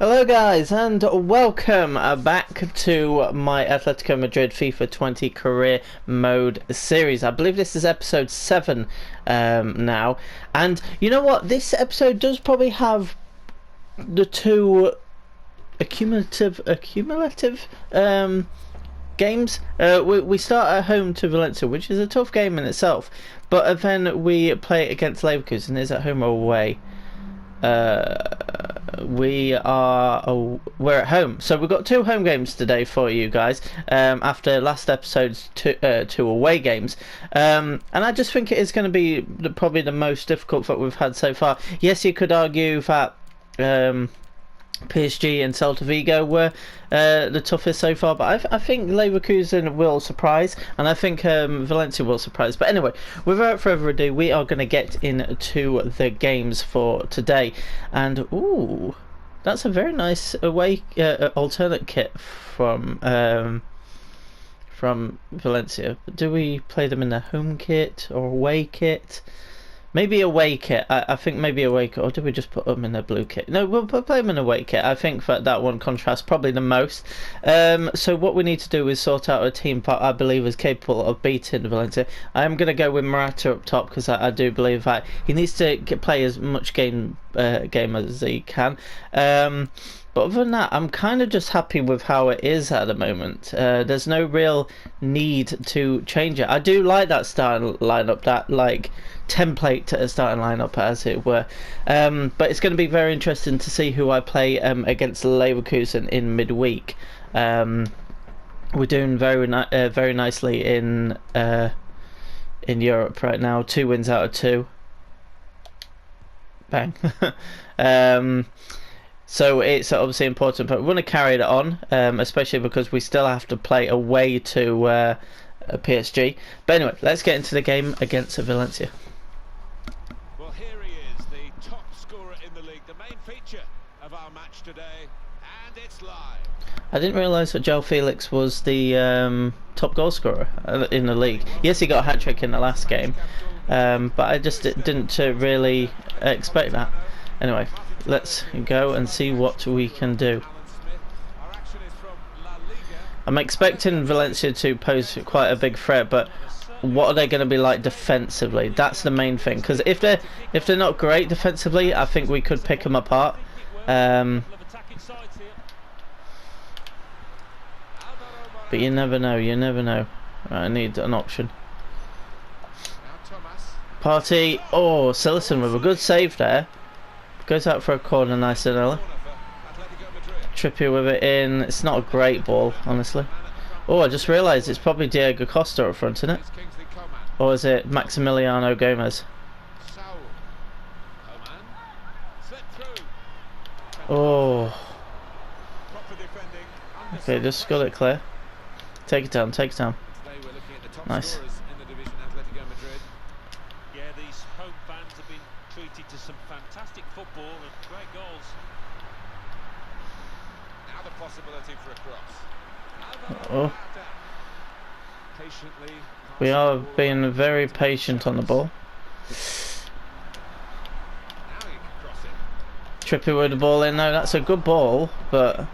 Hello guys and welcome back to my Atletico Madrid FIFA 20 career mode series. I believe this is episode 7 now, and you know what, this episode does probably have the two accumulative games. We start at home to Valencia, which is a tough game in itself, but then we play against Leverkusen. Is at home or away? We're at home, so we've got 2 home games today for you guys, after last episode's two away games, and I just think it is going to be probably the most difficult that we've had so far. Yes, you could argue that PSG and Celta Vigo were the toughest so far, but I think Leverkusen will surprise, and I think Valencia will surprise. But anyway, without further ado, we are going to get into the games for today. And ooh, that's a very nice away alternate kit from Valencia. Do we play them in the home kit or away kit? Maybe away kit. I think maybe away kit, or do we just put them in the blue kit? No, we'll play them in away kit. I think that one contrasts probably the most. So what we need to do is sort out a team that I believe is capable of beating Valencia. I am going to go with Morata up top because I do believe that he needs to play as much game as he can. But other than that, I'm kind of just happy with how it is at the moment. There's no real need to change it. I do like that starting lineup, that like template starting lineup as it were. But it's going to be very interesting to see who I play against Leverkusen in midweek. We're doing very nicely in Europe right now. 2 wins out of 2. Bang. So it's obviously important, but we want to carry it on, especially because we still have to play away to PSG. But anyway, let's get into the game against Valencia. Well, here he is, the top scorer in the league, the main feature of our match today, and it's live. I didn't realise that João Felix was the top goal scorer in the league. Yes, he got a hat-trick in the last game, but I just didn't really expect that. Anyway, let's go and see what we can do. I'm expecting Valencia to pose quite a big threat, but what are they going to be like defensively? That's the main thing, because if they're not great defensively, I think we could pick them apart. But you never know, Right, I need an option. Party. Oh, Sillerson with a good save there. Goes out for a corner, nice and early. Trippier with it in. It's not a great ball, honestly. Oh, I just realised it's probably Diego Costa up front, isn't it? Or is it Maximiliano Gomez? Oh. Okay, just got it clear. Take it down, take it down. Nice. Treated to some fantastic football and great goals. Now the possibility for a cross. Oh. We are being very patient on the ball. Trippier with the ball in. No, that's a good ball, but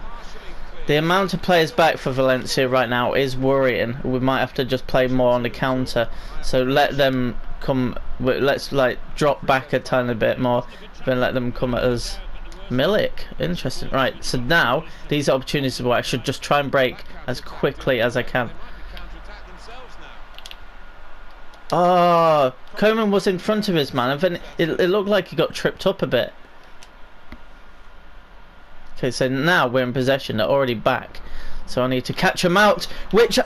the amount of players back for Valencia right now is worrying. We might have to just play more on the counter, so let them come. Let's like drop back a tiny bit more, then let them come at us. Milik, interesting. Right, so now these are opportunities where I should just try and break as quickly as I can. Oh, Coman was in front of his man, and then it looked like he got tripped up a bit. Okay, so now we're in possession. They're already back, so I need to catch them out, which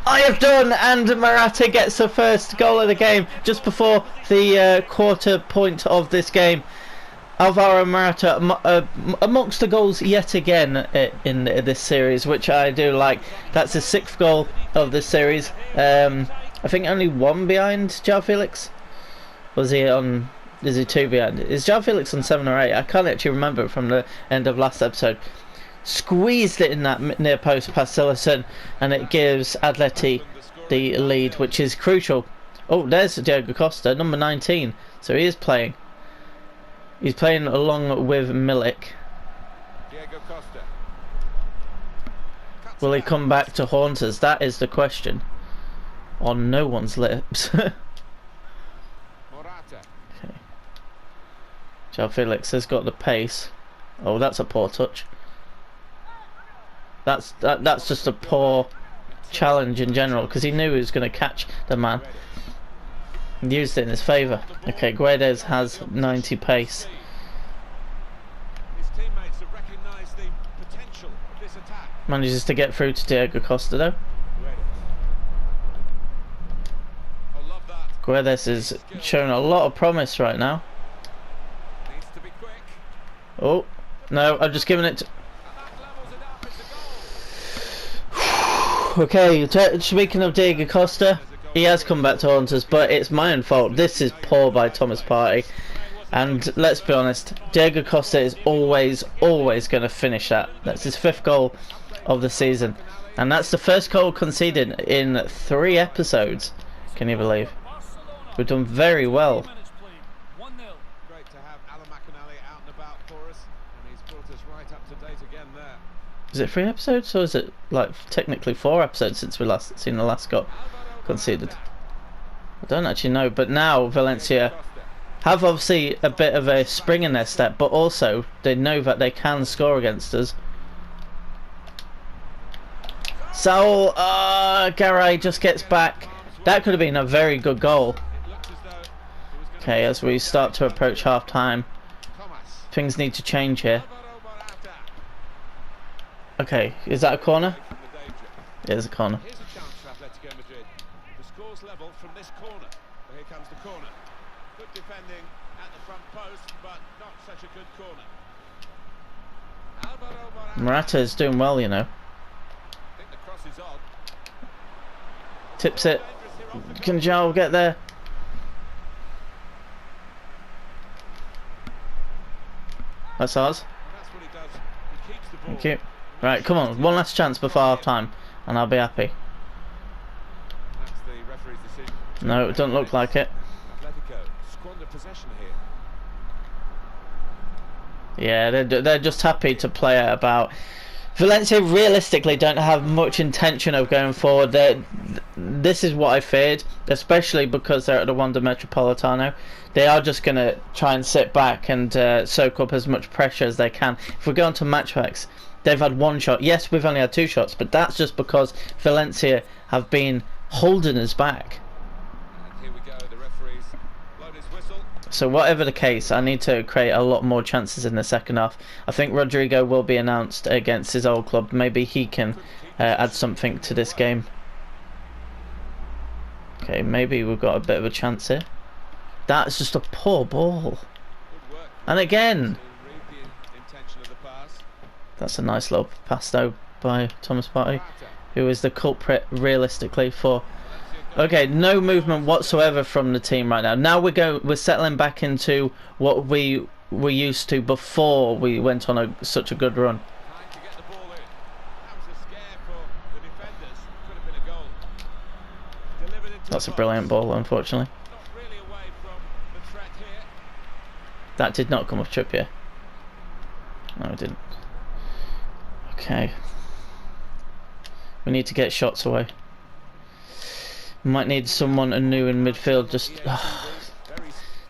I have done, and Morata gets the first goal of the game just before the quarter point of this game. Alvaro Morata amongst the goals yet again in this series, which I do like. That's the 6th goal of this series. I think only 1 behind João Felix. Was he on? Is he 2 behind? Is João Felix on 7 or 8? I can't actually remember from the end of last episode. Squeezed it in that near post past Sillerson, and it gives Atleti the lead, which is crucial. Oh, there's Diego Costa, number 19. So he is playing. He's playing along with Milik. Diego Costa. Will he come back to haunt us? That is the question on no one's lips. Morata. Okay. João Felix has got the pace. Oh, that's a poor touch. That's just a poor challenge in general, because he knew he was going to catch the man. He used it in his favour. Okay, Guedes has 90 pace. His teammates have recognised the potential of this attack. Manages to get through to Diego Costa though. Oh, love that. Guedes is showing a lot of promise right now. Needs to be quick. Oh, no, I've just given it to... And that levels it up. It's a goal. Okay, speaking of Diego Costa, he has come back to haunt us, but it's my own fault. This is poor by Thomas Partey. And let's be honest, Diego Costa is always going to finish that. That's his 5th goal of the season. And that's the first goal conceded in 3 episodes. Can you believe? We've done very well. Great to have Alan McInally out and about for us, and he's brought us right up to date again there. Is it 3 episodes, or is it like technically 4 episodes since we last seen the last goal conceded? I don't actually know, but now Valencia have obviously a bit of a spring in their step, but also they know that they can score against us. Saul, Garay just gets back. That could have been a very good goal. Okay, as we start to approach half time, things need to change here. Okay, is that a corner? It is a corner. Here's a chance for Atletico Madrid. The score's level from this corner. Well, here comes the corner. Good defending at the front post, but not such a good corner. Morata is doing well, you know. I think the cross is on. Tips it. Can João get there? That's ours. That's what he does. He keeps the ball. Thank you. Right, come on. One last chance before half time, and I'll be happy. That's the referee's decision. No, it doesn't look like it. Atletico squander possession here. Yeah, they're just happy to play it about. Valencia realistically don't have much intention of going forward. This is what I feared, especially because they're at the Wanda Metropolitano. They are just going to try and sit back and soak up as much pressure as they can. If we go on to matchbacks, they've had 1 shot. Yes, we've only had 2 shots, but that's just because Valencia have been holding us back. And here we go. The referee's blown his whistle. So whatever the case, I need to create a lot more chances in the second half. I think Rodrigo will be announced against his old club. Maybe he can add something to this game. Okay, maybe we've got a bit of a chance here. That's just a poor ball. Good work. And again. To read the intention of the pass. That's a nice little pass though by Thomas Partey, who is the culprit realistically for... Okay, no movement whatsoever from the team right now. Now we're settling back into what we were used to before we went on such a good run. Trying to get the ball in. That was a scare for the defenders. Could have been a goal. Delivered into That's the a box. brilliant ball, unfortunately. Not really away from the threat here. That did not come off Trippier. No, it didn't. Okay. We need to get shots away. We might need someone new in midfield. Just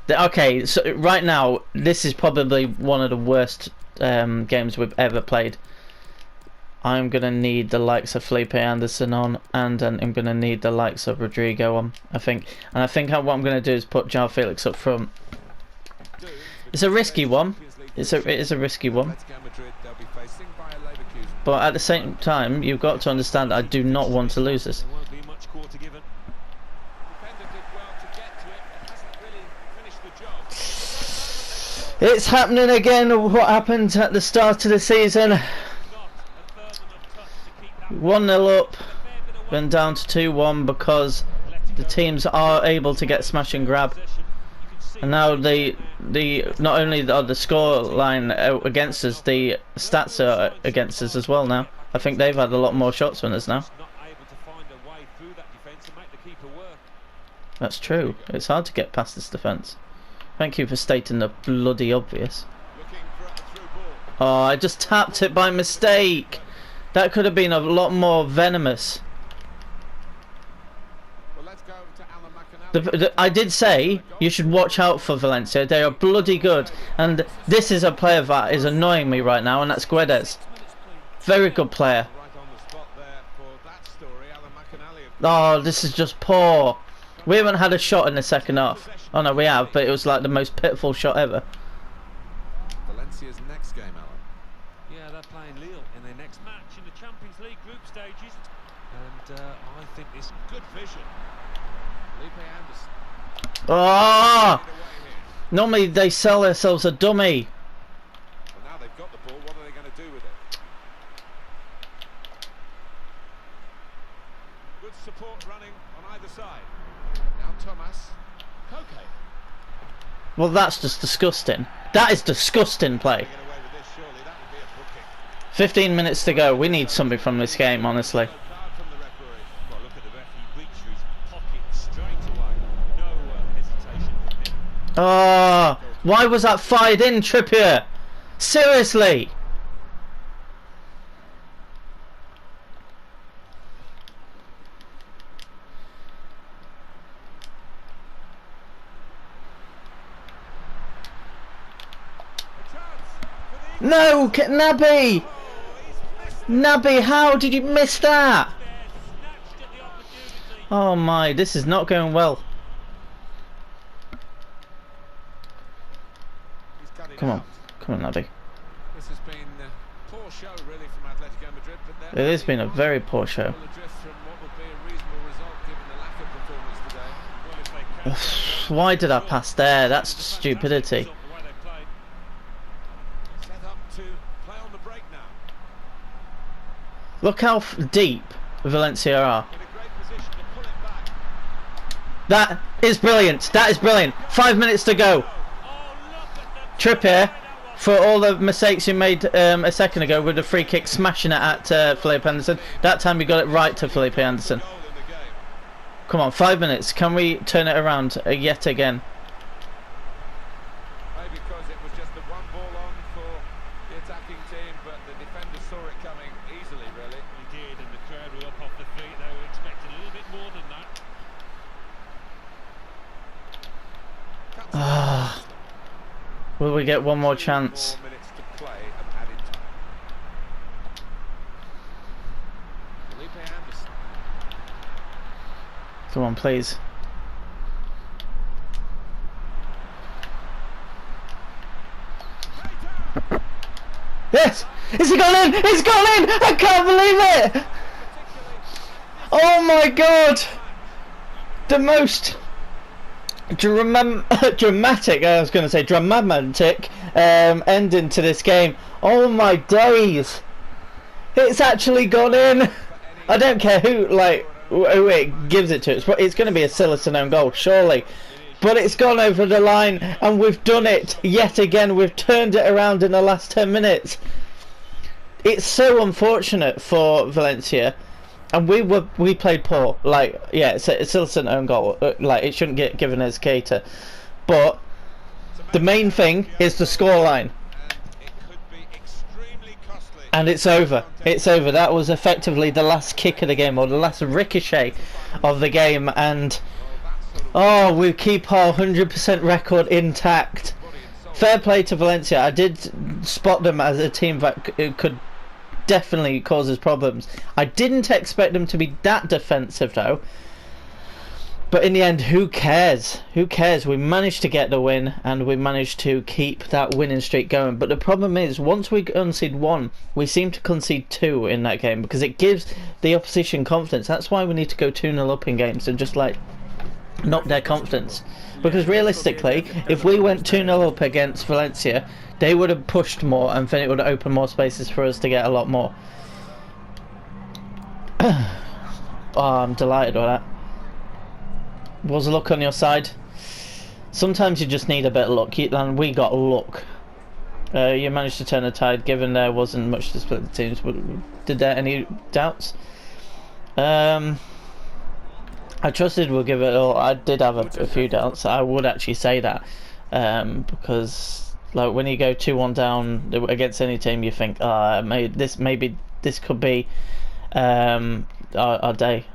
okay. So right now, this is probably one of the worst games we've ever played. I'm gonna need the likes of Felipe Anderson on, and I'm gonna need the likes of Rodrigo on. I think what I'm gonna do is put João Felix up front. It's a risky one. It is a risky one. But at the same time, you've got to understand I do not want to lose this. It's happening again. What happened at the start of the season? 1-0 up, then down to 2-1 because the teams are able to get smash and grab. And now the not only are the score line against us, the stats are against us as well now. I think they've had a lot more shots than us now. That's true. It's hard to get past this defence. Thank you for stating the bloody obvious. Oh, I just tapped it by mistake. That could have been a lot more venomous. Well, let's go to Alan McInally. I did say you should watch out for Valencia. They are bloody good. And this is a player that is annoying me right now, and that's Guedes. Very good player. Right on the spot there for that story, Alan McInally. Oh, this is just poor. We haven't had a shot in the second half. Oh no, we have, but it was like the most pitiful shot ever. Valencia's next game, Alan. Yeah, they're playing Lille in their next match in the Champions League group stages. And I think this good vision. Felipe Anderson. Oh! Away here. Normally they sell themselves a dummy. Well, now they've got the ball, what are they going to do with it? Good support running on either side. Now Thomas. Koke. Well, that's just disgusting. That is disgusting play. Get away with this, surely. That would be a booking. 15 minutes to go. We need something from this game, honestly. No card from the referee. Well, look at the ref. He reached for his pocket straight away. No hesitation from him. Oh, why was that fired in, Trippier? Seriously. A chance for the No, Naby! Oh, he's missed it. Naby, how did you miss that? There, snatched at the opportunity. Oh my, this is not going well. He's cut it Come on, out. come on, Naby. This has been poor show really from Atletico Madrid, but there It has been a very poor show. will adrift from what would be a reasonable result given the lack of performance today. Well, if they can, Why did I pass there? That's stupidity. the way they played. Set up to play on the break now. Look how deep Valencia are. In a great position to pull it back. That is brilliant. That is brilliant. 5 minutes to go. Oh, look at the Trippier, for all the mistakes you made a second ago with the free kick, smashing it at Felipe Anderson. That time you got it right to Felipe Anderson. Goal in the game. Come on, 5 minutes. Can we turn it around yet again? Maybe because it was just the one ball on for the attacking team, but the defenders saw it coming easily, really. He did, and the crowd were up off the feet. They were expecting a little bit more than that. Cuts it. Ah, will we get one more chance? 4 minutes to play and added time. Felipe Anderson. Come on, please. Yes! Is he gone in? He's gone in! I can't believe it! Oh my god! The most dramatic, I was going to say dramatic ending to this game. Oh my days! It's actually gone in! I don't care who it gives it to. It's going to be a Sillerton own goal, surely. But it's gone over the line, and we've done it yet again. We've turned it around in the last 10 minutes. It's so unfortunate for Valencia, and we played poor. Like, yeah, it's a Sillerton own goal. Like, it shouldn't get given as Cater. But the main thing is the scoreline. It could be extremely costly. And it's over. It's over. That was effectively the last kick of the game, or the last ricochet of the game. And oh, we keep our 100% record intact. Fair play to Valencia. I did spot them as a team that could definitely cause us problems. I didn't expect them to be that defensive though. But in the end, who cares? Who cares? We managed to get the win, and we managed to keep that winning streak going. But the problem is, once we concede one, we seem to concede two in that game, because it gives the opposition confidence. That's why we need to go 2-0 up in games and just like knock their confidence. Because realistically, if we went 2-0 up against Valencia, they would have pushed more, and then it would have opened more spaces for us to get a lot more. Oh, I'm delighted with that. Was luck on your side? Sometimes you just need a bit of luck, and we got luck. You managed to turn the tide, given there wasn't much to split the teams. Did there any doubts? I trusted we'll give it all. I did have a few doubts. I would actually say that, because Like when you go 2-1 down against any team, you think, maybe this could be our day.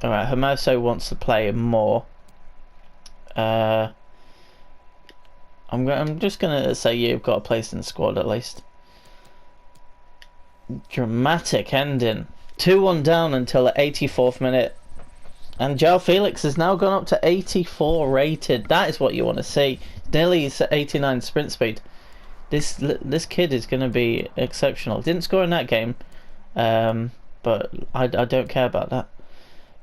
All right, Hermoso wants to play more. I'm just gonna say you've got a place in the squad at least. Dramatic ending. 2-1 down until the 84th minute. And João Felix has now gone up to 84 rated. That is what you want to see. Nearly is at 89 sprint speed. This kid is going to be exceptional. Didn't score in that game, but I don't care about that.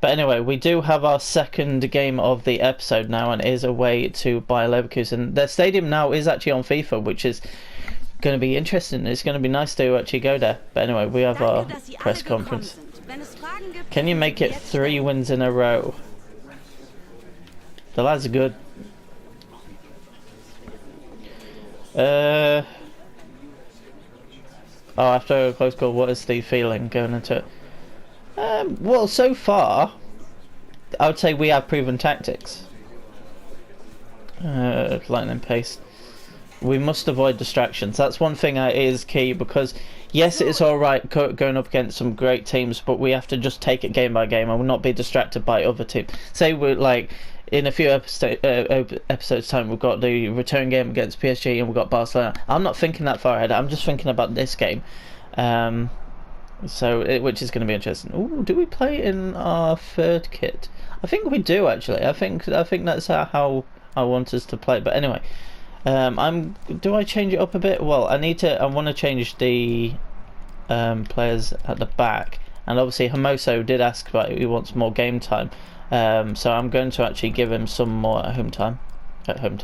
But anyway, we do have our second game of the episode now, and it is away to Bayer Leverkusen. Their stadium now is actually on FIFA, which is going to be interesting. It's going to be nice to actually go there. But anyway, we have our press conference. Can you make it 3 wins in a row? The lads are good. After a close call, what is the feeling going into it? Well, so far, I would say we have proven tactics. Lightning pace. We must avoid distractions. That's one thing that is key, because yes, it's alright going up against some great teams, but we have to just take it game by game and not be distracted by other teams. Say we're like, in a few episodes time, we've got the return game against PSG and we've got Barcelona. I'm not thinking that far ahead. I'm just thinking about this game. Which is going to be interesting. Ooh, do we play in our third kit? I think we do actually. I think that's how I want us to play. But anyway, do I change it up a bit? Well, I want to change the players at the back, and obviously Hermoso did ask about he wants more game time. So I'm going to actually give him some more game time. I'm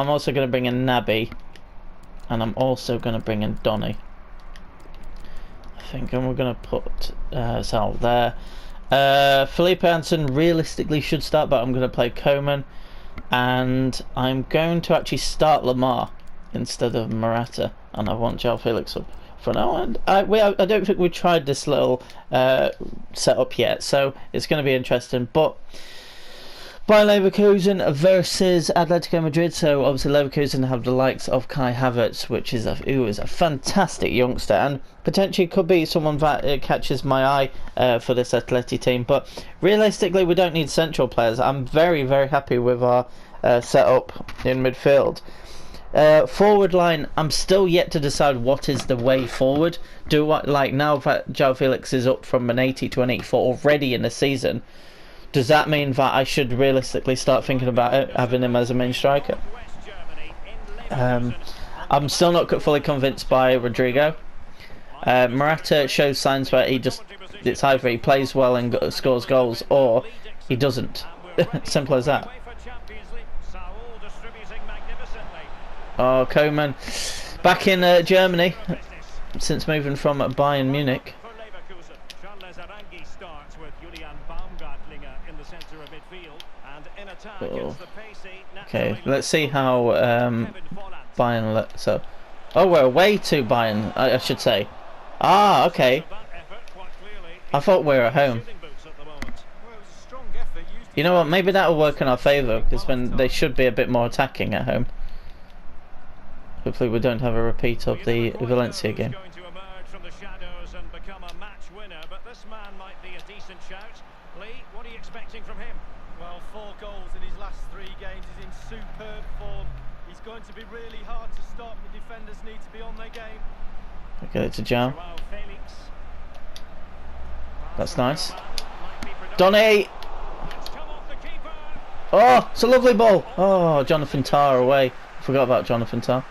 also going to bring in Naby, and I'm also going to bring in Donny. And we're going to put Sal there. Felipe Anderson realistically should start, but I'm going to play Coman, and I'm going to actually start Lamar instead of Morata, and I want João Felix up for now. And I don't think we tried this little setup yet, so it's going to be interesting. But Bayer Leverkusen versus Atletico Madrid. So obviously Leverkusen have the likes of Kai Havertz, who is a fantastic youngster, and potentially could be someone that catches my eye for this Atleti team. But realistically, we don't need central players. I'm very, very happy with our setup in midfield. Forward line, I'm still yet to decide what is the way forward. Now that João Felix is up from an 80 to an 84 already in the season, does that mean that I should realistically start thinking about having him as a main striker? I'm still not fully convinced by Rodrigo. Morata shows signs where it's either he plays well and scores goals, or he doesn't. Simple as that. Oh, Koeman back in Germany since moving from Bayern Munich. Oh. Okay, let's see how Bayern we're away to Bayern, I should say. Ah, okay. I thought we were at home. You know what, maybe that'll work in our favour, because they should be a bit more attacking at home. Hopefully we don't have a repeat of the Valencia game. Well, 4 goals in his last 3 games. He's in superb form. He's going to be really hard to stop. The defenders need to be on their game. Okay, to João. That's nice. Donny! Oh, it's a lovely ball. Oh, Jonathan Tah away. I forgot about Jonathan Tah.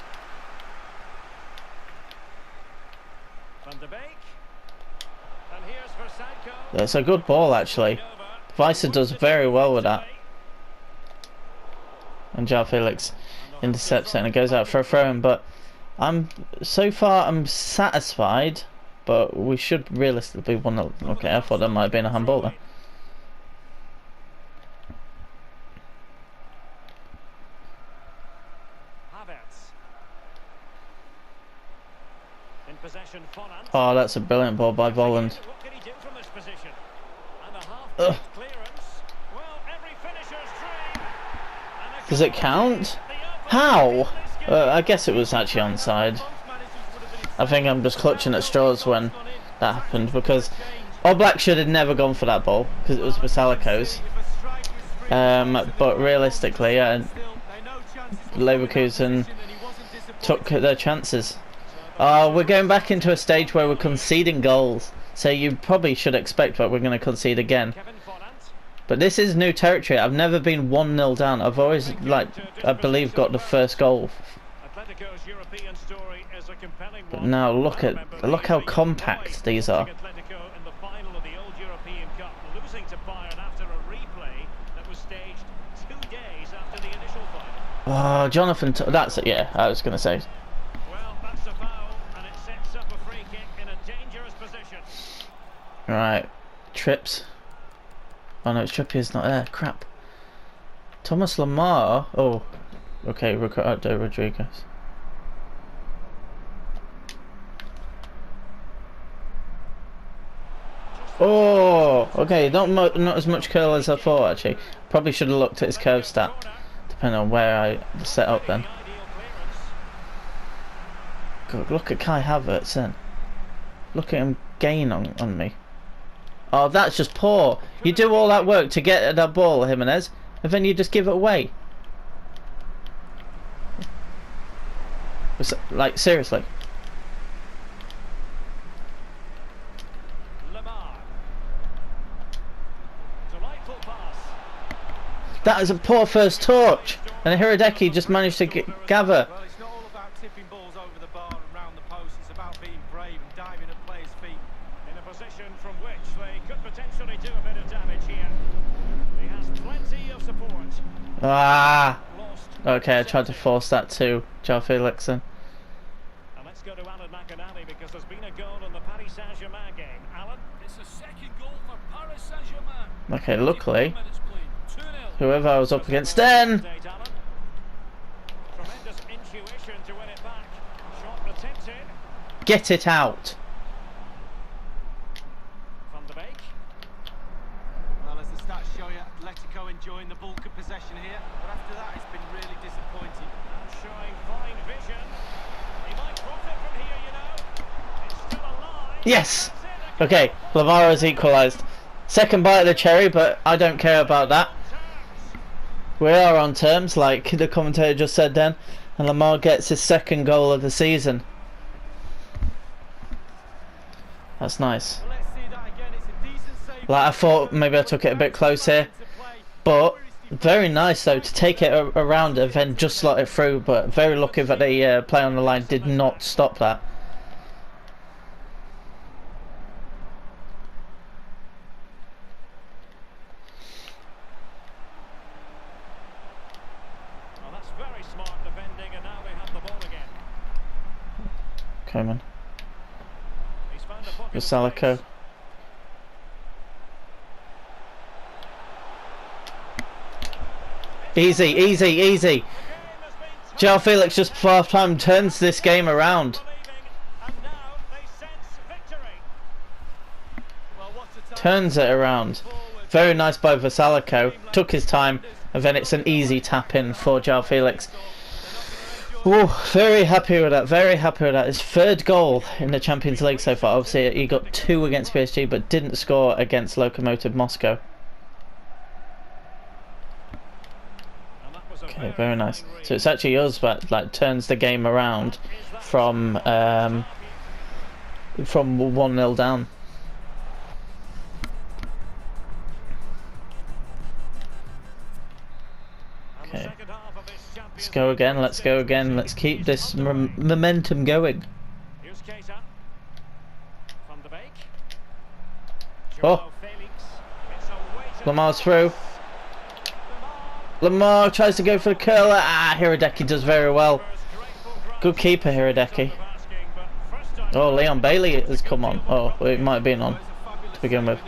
That's a good ball, actually. Weiser does very well with that. And João Felix intercepts it and it goes out for a throw-in. But so far I'm satisfied, but we should realistically be 1-0. Okay, I thought that might have been a handball there. Oh, that's a brilliant ball by Volland. Ugh. Does it count? How? I guess it was actually onside. I think I'm just clutching at straws when that happened, because Oblak should have never gone for that ball because it was Basalico's. But realistically, Leverkusen took their chances. We're going back into a stage where we're conceding goals, so you probably should expect that we're going to concede again. But this is new territory. I've never been 1-0 down. I've always, I believe, got the first goal. But now look how compact these are. Oh, Jonathan, that's it. Yeah, I was going to say. Well, that's a foul, and it sets up a free kick in a dangerous position. Right, Trips. Oh no, Trippier's not there. Crap. Thomas Lamar. Oh, okay. Ricardo Rodriguez. Oh, okay. Not as much curl as I thought. Actually, probably should have looked at his curve stat, depending on where I set up then. God, look at Kai Havertz then. Look at him gain on me. Oh, that's just poor. You do all that work to get that ball, Jimenez, and then you just give it away. Like, seriously. That is a poor first touch, and Hirodeki just managed to gather. Well, it's not all about tipping balls over the bar and round the post. It's about being brave and diving at players' feet. In a position from which they could potentially do a bit of damage here. He has plenty of support. Ah! Okay, I tried to force that too, Joao Felix. And let's go to Alan McInally, because there's been a goal in the Paris Saint-Germain game. Alan? It's a second goal for Paris Saint-Germain. Okay, luckily, whoever I was up against then. Tremendous intuition to win it back. Shot attempted. Get it out. Van de Beek. Well, as the stats show you, Atletico enjoying the bulk of possession here, but after that it's been really disappointing. Showing fine vision. He might profit from here, you know. It's still alive. Yes. Okay, Lamar has equalised. Second bite of the cherry, but I don't care about that. We are on terms, like the commentator just said then, and Lamar gets his second goal of the season. That's nice. Well, let's see that again. It's a decent save. Like, I thought maybe I took it a bit close here, but very nice though to take it around and then just slot it through. But very lucky that the play on the line did not stop that. Very smart defending, and now they have the ball again. Coman. He's found a pocket of Basalico. space. Easy, easy, easy. Joao Felix just before half time turns this game around. And now they sense victory. Turns it around. Very nice by Basalico. Took his time, and then it's an easy tap in for Joao Felix. Ooh, very happy with that. Very happy with that. His third goal in the Champions League so far. Obviously, he got 2 against PSG, but didn't score against Lokomotiv Moscow. Okay, very nice. So it's actually us that like turns the game around from 1-0 down. Okay, let's go again. Let's go again. Let's keep this momentum going. Oh, Lamar's through. Lamar tries to go for the curler. Ah, Hirodeki does very well. Good keeper, Hirodeki. Oh, Leon Bailey has come on. Oh, it might have been on to begin with.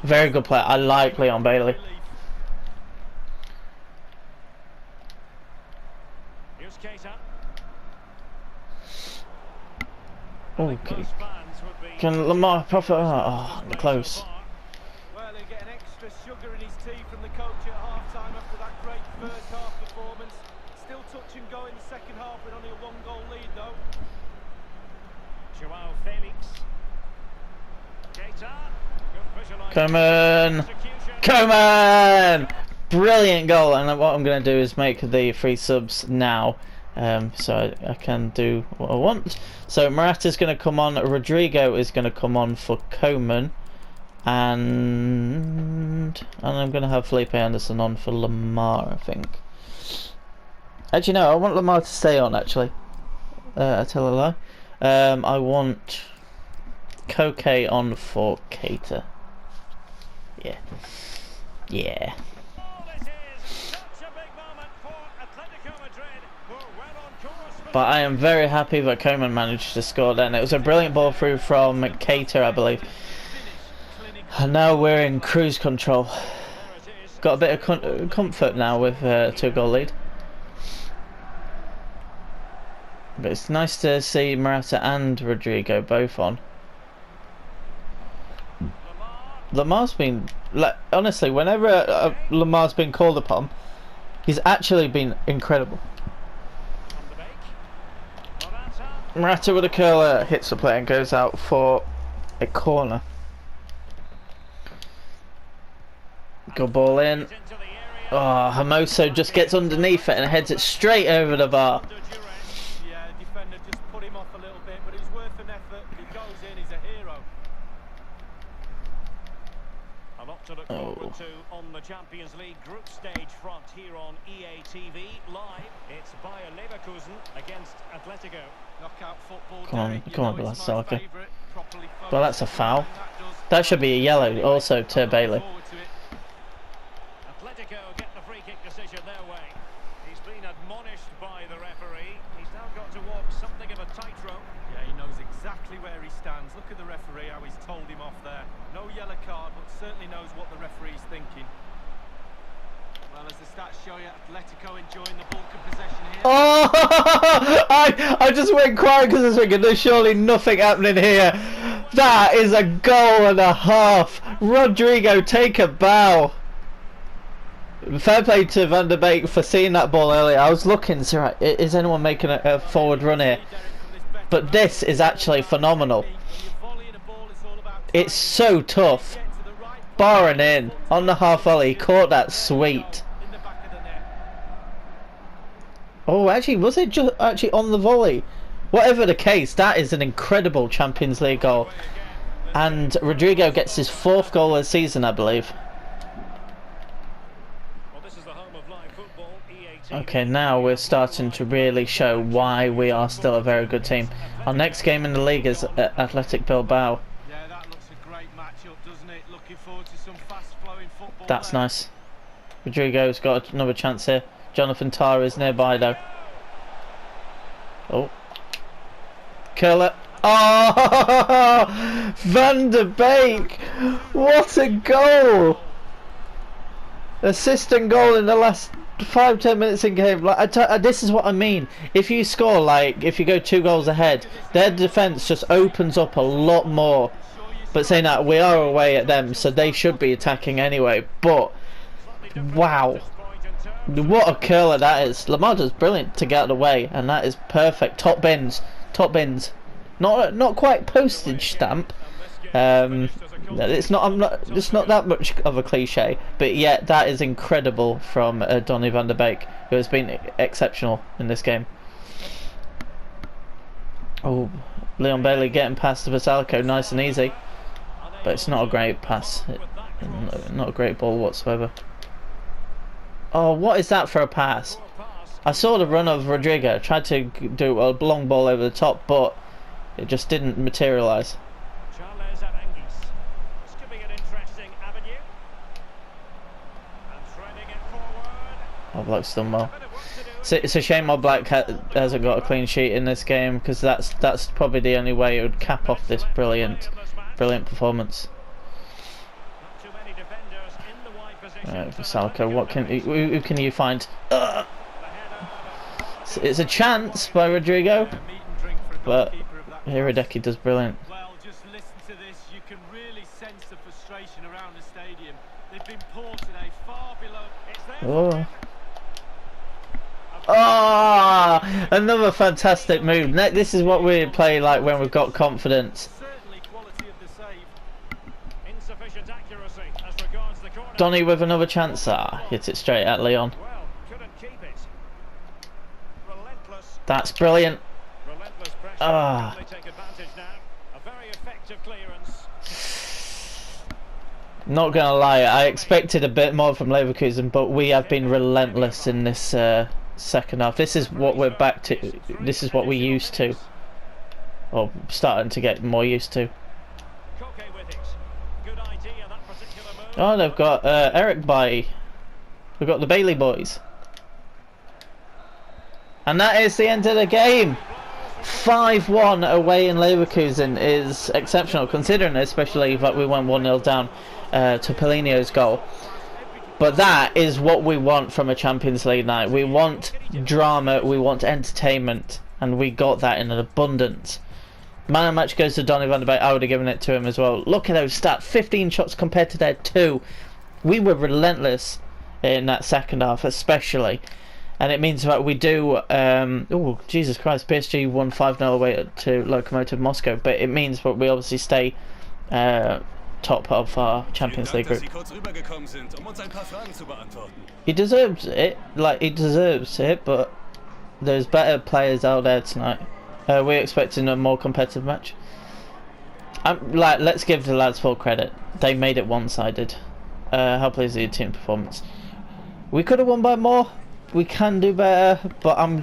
Very good player. I like Leon Bailey. Oh, can Lamar profit? Oh, close. Well, he'll get an extra sugar in his tea from the coach at half-time after that great first half performance. Still touching touch and go in the second half with only a 1-goal lead, though. Joao Felix. Keita. Come on! Come on! Brilliant goal, and what I'm going to do is make the 3 subs now, so I can do what I want. So Morata's going to come on, Rodrigo is going to come on for Coman, and I'm going to have Felipe Anderson on for Lamar, I think. Actually no, I want Lamar to stay on, actually. I tell a lie. I want Koke on for Keita. Yeah. Yeah. But I am very happy that Coman managed to score then. It was a brilliant ball through from Keita, I believe. And now we're in cruise control. Got a bit of comfort now with a 2-goal lead. But it's nice to see Morata and Rodrigo both on. Lamar's been, like, honestly, whenever Lamar's been called upon, he's actually been incredible. Morata with a curler hits the play and goes out for a corner. Good ball in. Oh, Hermoso just gets underneath it and heads it straight over the bar. Yeah, defender just put him off a little bit, but it was worth an effort. He goes in, he's a hero. A lot to look forward to on the Champions League group stage front here on EA TV live. It's Bayer Leverkusen against Atletico. Knockout football. Come on, Blasaka. Well, that's a foul. That should be a yellow also to Bailey. Atletico get the free kick decision their way. He's been admonished by the referee. He's now got to walk something of a tightrope. Yeah, he knows exactly where he stands. Look at the referee, how he's told him off there. No yellow card, but certainly knows what the referee's thinking. Well, as the stats show you, Atletico enjoying the bulk of possession here. Oh! I just went quiet because I was thinking there's surely nothing happening here. That is a goal and a half. Rodrigo, take a bow. Fair play to Van der Beek for seeing that ball earlier. I was looking, so right, is anyone making a forward run here? But this is actually phenomenal. It's so tough. Bar and in on the half volley, he caught that sweet. Oh, actually, was it just actually on the volley? Whatever the case, that is an incredible Champions League goal. And Rodrigo gets his 4th goal of the season, I believe. Okay, now we're starting to really show why we are still a very good team. Our next game in the league is Athletic Bilbao. Yeah, that looks a great matchup, doesn't it? Looking forward to some fast-flowing football. That's there. nice. Rodrigo's got another chance here. Jonathan Tah is nearby though. Oh. Curler. Oh! Van der Beek! What a goal! Assist and goal in the last 5-10 minutes in game. Like this is what I mean. If you score, like if you go 2 goals ahead, their defence just opens up a lot more. But saying that, we are away at them, so they should be attacking anyway. But wow, what a curler that is! Lamar does brilliant to get out of the way, and that is perfect. Top bins, top bins. Not quite postage stamp. It's not that much of a cliche, but yet that is incredible from Donny van der Beek, who has been exceptional in this game. Oh, Leon Bailey getting past Vasalco, nice and easy, but it's not a great pass, not a great ball whatsoever. Oh, what is that for a pass? I saw the run of Rodrigo, tried to do a long ball over the top, but it just didn't materialise. All Black's done well. So it's a shame All Black hasn't got a clean sheet in this game, because that's probably the only way it would cap off this brilliant performance. Right, Vasalco, who can you find? It's a chance by Rodrigo, but Hiradeki does brilliant. Well, just listen to this. You can really sense the frustration around the stadium. They've been poor today, far below. Oh. Oh, another fantastic move. This is what we play like when we've got confidence. Certainly quality of the save. Insufficient accuracy as regards the corner. Donny with another chance. Hit it straight at Leon. Well, couldn't keep it. Relentless. That's brilliant. Relentless pressure. Ah. They take advantage now. A very effective clearance. Not gonna lie, I expected a bit more from Leverkusen, but we have been relentless in this second half. This is what we're back to. This is what we used to, or starting to get more used to. Koke with it. Good idea, that particular move. Oh, they've got Eric by. We've got the Bailey boys, and that is the end of the game. 5-1 away in Leverkusen is exceptional, considering especially that we went 1-0 down to Paulinho's goal. But that is what we want from a Champions League night. We want drama, we want entertainment, and we got that in an abundance. Man of the match goes to Donny van der Beek. I would have given it to him as well. Look at those stats, 15 shots compared to their 2. We were relentless in that second half, especially. And it means that we do, oh, Jesus Christ, PSG won 5-0 away to Lokomotiv Moscow, but it means that we obviously stay top of our Champions League group. He deserves it, but there's better players out there tonight. We're expecting a more competitive match. Let's give the lads full credit. They made it one-sided. How pleased are your team performance? We could have won by more. We can do better, but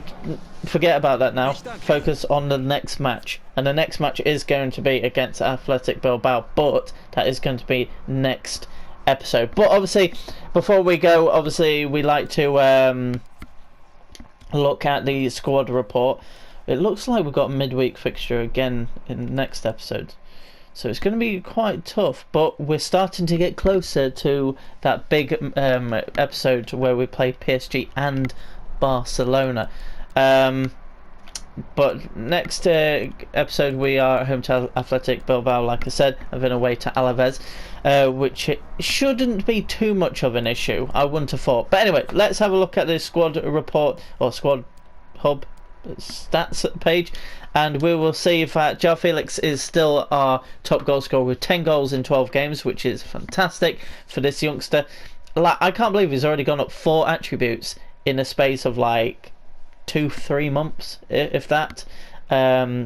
forget about that now. Focus on the next match, and the next match is going to be against Athletic Bilbao, but that is going to be next episode. But obviously, before we go, obviously we like to look at the squad report. It looks like we've got a midweek fixture again in the next episode, so it's going to be quite tough, but we're starting to get closer to that big episode where we play PSG and Barcelona. But next episode we are at home to Athletic Bilbao, like I said, and then away to Alaves, which it shouldn't be too much of an issue, I wouldn't have thought. But anyway, let's have a look at the squad report, or squad hub stats page, and we will see that João Felix is still our top goal scorer with 10 goals in 12 games, which is fantastic for this youngster. I can't believe he's already gone up 4 attributes in a space of like 2-3 months, if that,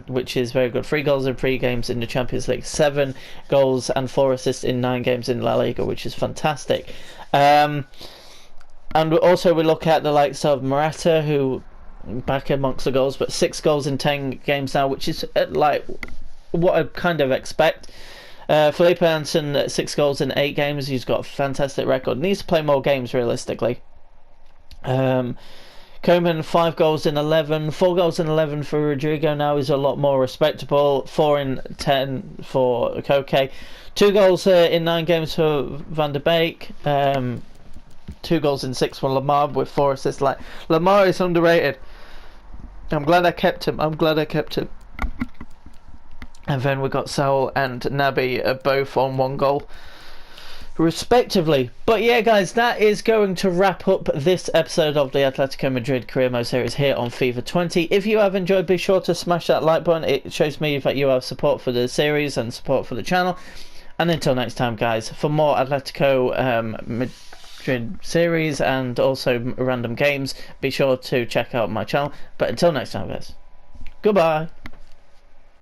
which is very good. 3 goals in 3 games in the Champions League, 7 goals and 4 assists in 9 games in La Liga, which is fantastic. And also we look at the likes of Morata, who back amongst the goals, but 6 goals in 10 games now, which is like what I kind of expect. Felipe Anderson, 6 goals in 8 games. He's got a fantastic record. Needs to play more games realistically. Koeman, 5 goals in 11. 4 goals in 11 for Rodrigo now is a lot more respectable. 4 in 10 for Koke. 2 goals in 9 games for Van der Beek. 2 goals in 6 for Lamar with 4 assists. Like, Lamar is underrated. I'm glad I kept him. And then we got Saul and Naby both on 1 goal respectively. But yeah guys, that is going to wrap up this episode of the Atletico Madrid Career Mode series here on FIFA 20. If you have enjoyed, be sure to smash that like button. It shows me that you have support for the series and support for the channel. And until next time guys, for more Atletico Madrid series and also random games, be sure to check out my channel. But until next time guys, goodbye.